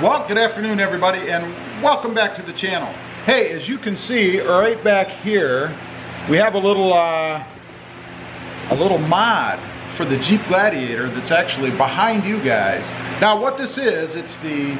Well, good afternoon everybody and welcome back to the channel. Hey, as you can see right back here, we have a little mod for the Jeep Gladiator that's actually behind you guys. Now what this is, it's the,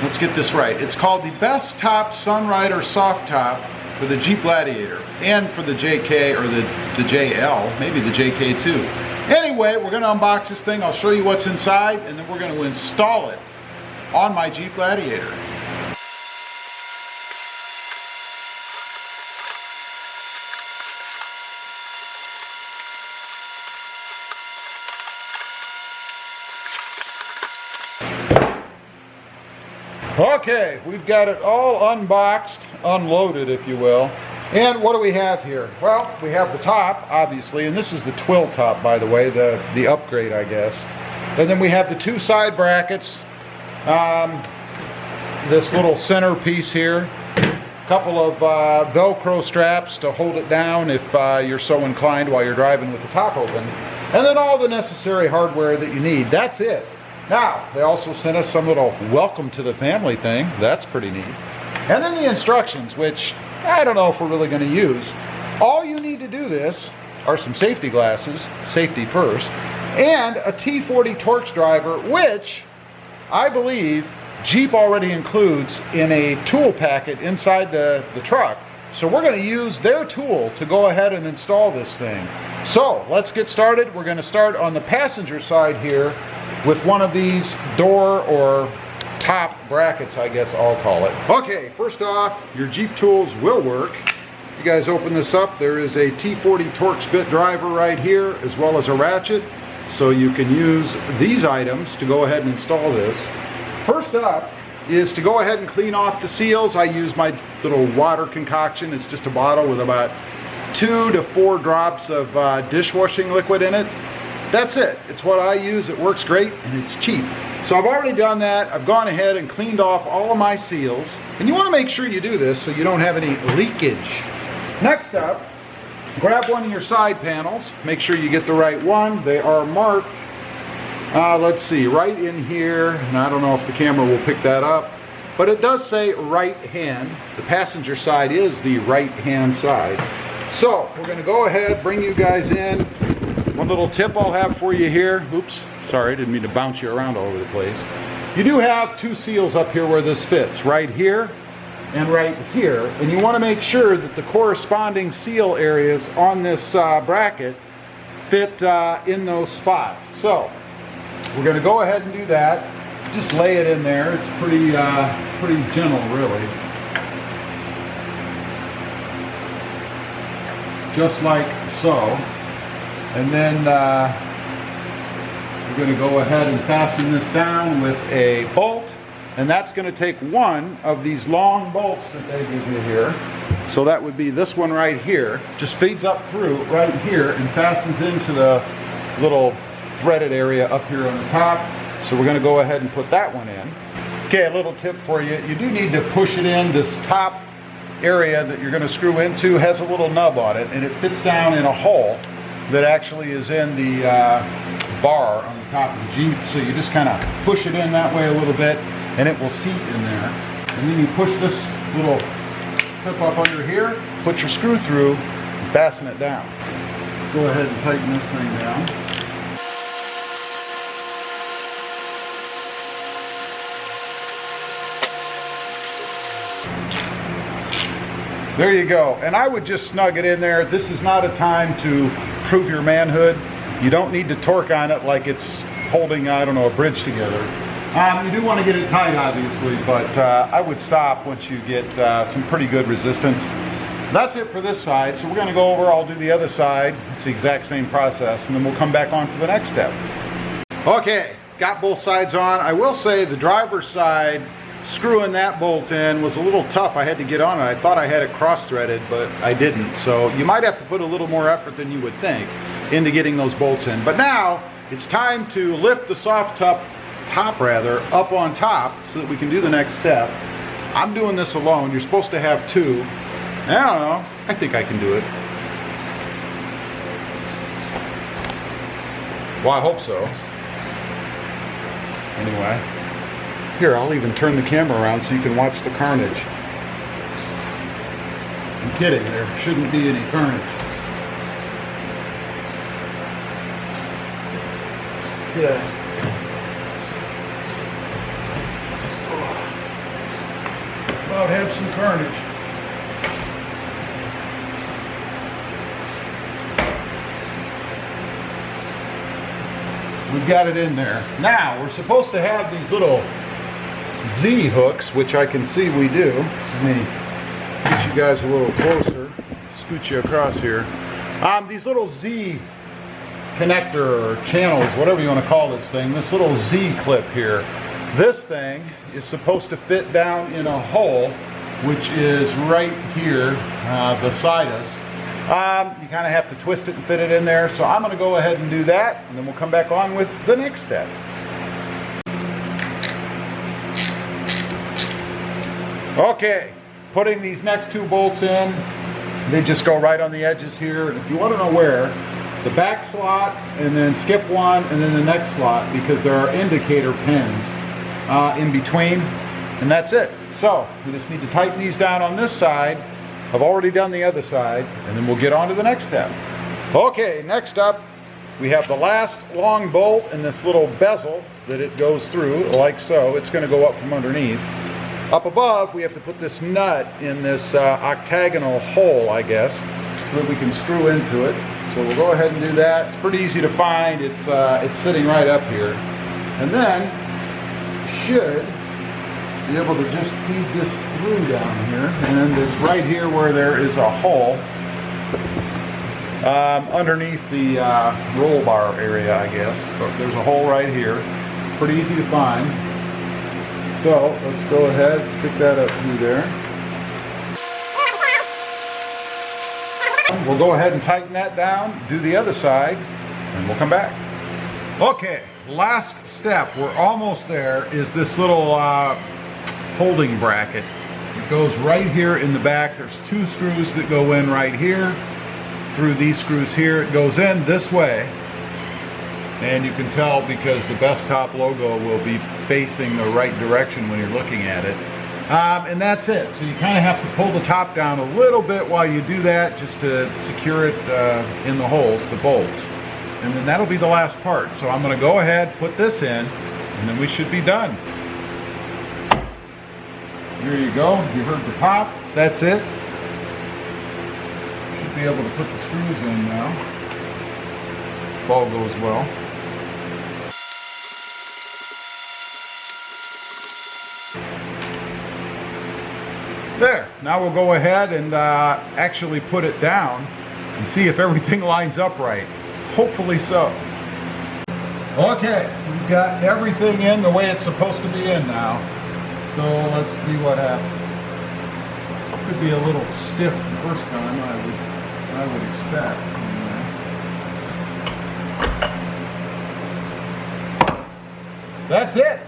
let's get this right, it's called the Bestop Sunrider Soft Top for the Jeep Gladiator and for the JK or the JL, maybe the JK too. Anyway, we're going to unbox this thing, I'll show you what's inside, and then we're going to install it on my Jeep Gladiator. Okay, we've got it all unboxed, unloaded if you will. And what do we have here? Well, we have the top, obviously, and this is the Twill top, by the way, the upgrade, I guess. And then we have the two side brackets, this little center piece here, a couple of Velcro straps to hold it down if you're so inclined while you're driving with the top open, and then all the necessary hardware that you need. That's it. Now, they also sent us some little welcome to the family thing. That's pretty neat. And then the instructions, which I don't know if we're really going to use. All you need to do this are some safety glasses, safety first, and a T40 Torx driver, which I believe Jeep already includes in a tool packet inside the truck. So we're going to use their tool to go ahead and install this thing. So let's get started. We're going to start on the passenger side here with one of these door or top brackets, I guess I'll call it. Okay, first off, your Jeep tools will work. You guys open this up, there is a T40 Torx bit driver right here, as well as a ratchet. So you can use these items to go ahead and install this. First up is to go ahead and clean off the seals. I use my little water concoction. It's just a bottle with about 2 to 4 drops of dishwashing liquid in it. That's it. It's what I use. It works great and it's cheap. So I've already done that. I've gone ahead and cleaned off all of my seals. And you want to make sure you do this so you don't have any leakage. Next up, grab one of your side panels. Make sure you get the right one. They are marked, let's see, right in here. And I don't know if the camera will pick that up. But it does say right hand. The passenger side is the right hand side. So we're going to go ahead, bring you guys in. One little tip I'll have for you here. Oops, sorry, didn't mean to bounce you around all over the place. You do have 2 seals up here where this fits, right here and right here. And you want to make sure that the corresponding seal areas on this bracket fit in those spots. So we're going to go ahead and do that. Just lay it in there. It's pretty gentle, really. Just like so. And then we're going to go ahead and fasten this down with a bolt, and that's going to take one of these long bolts that they give you here. So that would be this one right here. Just feeds up through right here and fastens into the little threaded area up here on the top. So we're going to go ahead and put that one in. Okay, a little tip for you. You do need to push it in. This top area that you're going to screw into has a little nub on it, and it fits down in a hole that actually is in the bar on the top of the Jeep. So you just kind of push it in that way a little bit and it will seat in there. And then you push this little clip up under here, put your screw through, and fasten it down. Go ahead and tighten this thing down. There you go. And I would just snug it in there. This is not a time to prove your manhood. You don't need to torque on it like it's holding, I don't know, a bridge together. You do want to get it tight, obviously, but I would stop once you get some pretty good resistance. That's it for this side. So we're going to go over, I'll do the other side. It's the exact same process, and then we'll come back on for the next step. Okay, got both sides on. I will say the driver's side, screwing that bolt in was a little tough. I had to get on it. I thought I had it cross-threaded, but I didn't. So you might have to put a little more effort than you would think into getting those bolts in. But now it's time to lift the soft top up on top so that we can do the next step. I'm doing this alone. You're supposed to have 2. I don't know. I think I can do it. Well, I hope so. Anyway. Here, I'll even turn the camera around so you can watch the carnage. I'm kidding, there shouldn't be any carnage. Yeah. About had some carnage. We've got it in there. Now, we're supposed to have these little Z hooks, which I can see we do. Let me get you guys a little closer, scoot you across here. These little Z connector or channels, whatever you want to call this thing, this little Z clip here. This thing is supposed to fit down in a hole, which is right here beside us. You kind of have to twist it and fit it in there, so I'm going to go ahead and do that, and then we'll come back on with the next step. Okay, putting these next two bolts in, they just go right on the edges here, and if you want to know where, the back slot, and then skip one, and then the next slot, because there are indicator pins in between, and that's it. So, we just need to tighten these down on this side. I've already done the other side, and then we'll get on to the next step. Okay, next up, we have the last long bolt and this little bezel that it goes through, like so. It's going to go up from underneath. Up above, we have to put this nut in this octagonal hole, I guess, so that we can screw into it. So we'll go ahead and do that. It's pretty easy to find. It's sitting right up here. And then, should be able to just feed this through down here, and it's right here where there is a hole underneath the roll bar area, I guess. But there's a hole right here, pretty easy to find. So let's go ahead, stick that up through there. We'll go ahead and tighten that down, do the other side, and we'll come back. Okay, last step, we're almost there, is this little holding bracket. It goes right here in the back. There's two screws that go in right here. Through these screws here, it goes in this way. And you can tell because the Bestop logo will be facing the right direction when you're looking at it. And that's it. So you kind of have to pull the top down a little bit while you do that, just to secure it in the holes, the bolts. And then that'll be the last part. So I'm going to go ahead, put this in, and then we should be done. There you go. You heard the pop. That's it. Should be able to put the screws in now, if all goes well. There. Now we'll go ahead and actually put it down and see if everything lines up right. Hopefully so. Okay, we've got everything in the way it's supposed to be in now. So let's see what happens. Could be a little stiff the first time, I would expect. That's it.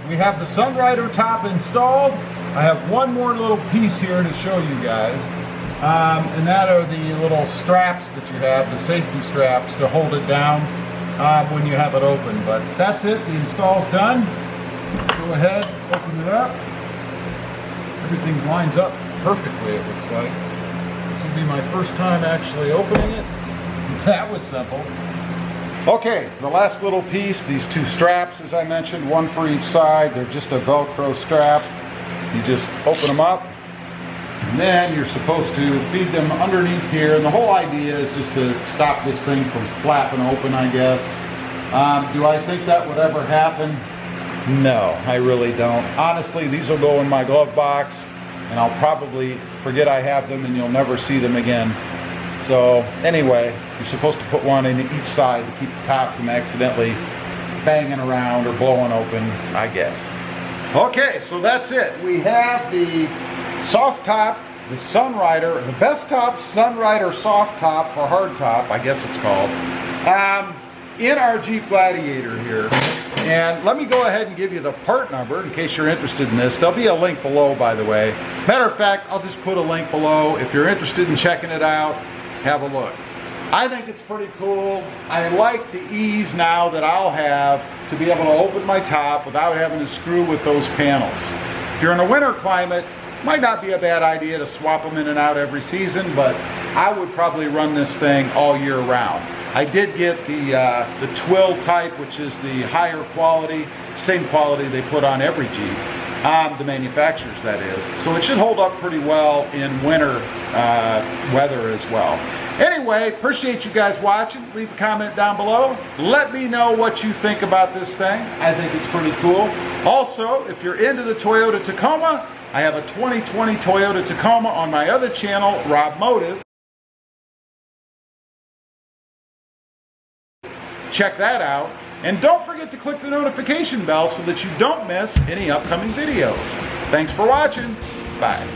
We have the Sunrider top installed. I have one more little piece here to show you guys. And that are the little straps that you have, the safety straps to hold it down when you have it open. But that's it, the install's done. Go ahead, open it up. Everything lines up perfectly, it looks like. This will be my first time actually opening it. That was simple. Okay, the last little piece, these two straps, as I mentioned, one for each side. They're just a Velcro strap. You just open them up, and then you're supposed to feed them underneath here. And the whole idea is just to stop this thing from flapping open, I guess. Do I think that would ever happen? No, I really don't. Honestly, these will go in my glove box, and I'll probably forget I have them, and you'll never see them again. So anyway, you're supposed to put one in each side to keep the top from accidentally banging around or blowing open, I guess. Okay, so that's it. We have the soft top, the Sunrider, the Bestop Sunrider Soft top for hardtop, I guess it's called, in our Jeep Gladiator here. And let me go ahead and give you the part number in case you're interested in this. There'll be a link below, by the way. Matter of fact, I'll just put a link below. If you're interested in checking it out, have a look. I think it's pretty cool. I like the ease now that I'll have to be able to open my top without having to screw with those panels. If you're in a winter climate, might not be a bad idea to swap them in and out every season, but I would probably run this thing all year round. I did get the Twill type, which is the higher quality, same quality they put on every Jeep, the manufacturers that is. So it should hold up pretty well in winter weather as well. Anyway, appreciate you guys watching. Leave a comment down below. Let me know what you think about this thing. I think it's pretty cool. Also, if you're into the Toyota Tacoma, I have a 2020 Toyota Tacoma on my other channel, Rob Motive. Check that out. And don't forget to click the notification bell so that you don't miss any upcoming videos. Thanks for watching. Bye.